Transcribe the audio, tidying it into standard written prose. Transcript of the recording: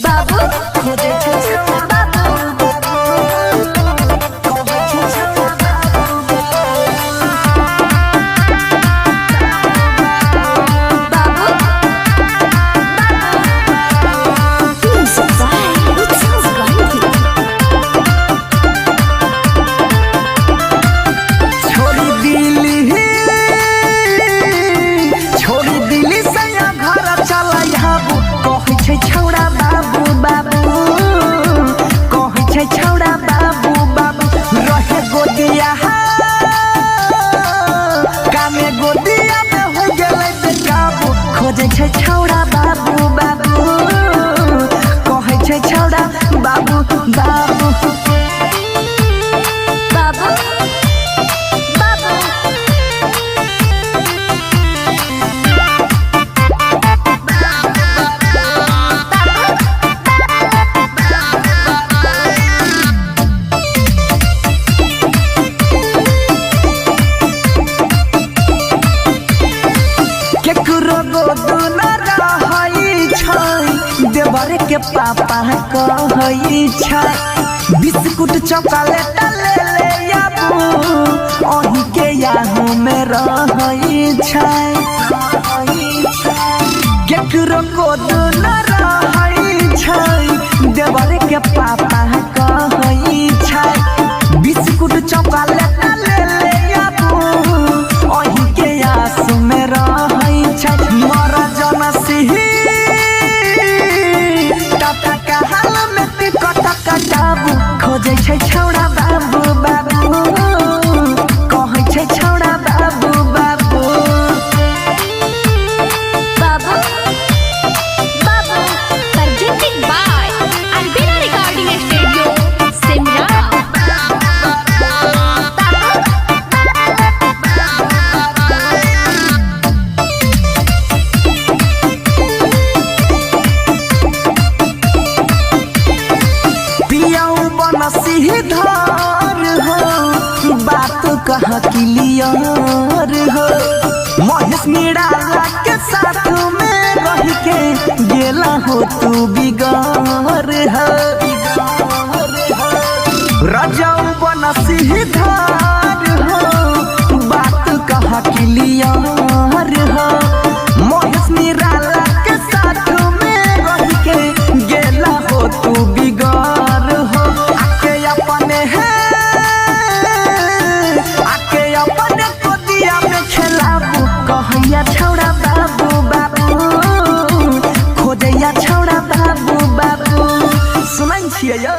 बाबू खोजे छे छौड़ा बाबू खोजे छे छौड़ा बाबू छौड़ा बाबू बाबू रहे गोदिया कामे गोदिया में हो गेलै बेकाबू खोजे छै छौड़ा बाबू बाबू कहै छै छौड़ा बाबू बाबू बाबू बाबू देवर के पापा कहै छै बिस्कुट चॉकलेट ले ले आबू ओही के याहू में रहै छै केकरो गोद न रहै छै देवर के पापा कहै छै बिस्कुट चॉकलेट ले ले आबू ओही के यासू में रहै छै मर जन सिही खोजे छै छौड़ा बाबू बाबू कहै छै छौड़ा बाबू बाबू बाबू बाबू presented by Albina Recording Studio, Simla. सीधार हो बात कहा क्लियर हो महेश निराला के साथ में रह के गेला हो तू बिगार हो रजाऊ बना सीधार हो बात कहा क्लियर हो महेश निराला के साथ में रह के गेला हो तू बिगार हो आके अपने गोदिया में खेलाबू कहैया छौड़ा बाबू बाबू खोजैया छौड़ा बाबू बाबू सुनै छियै यौ।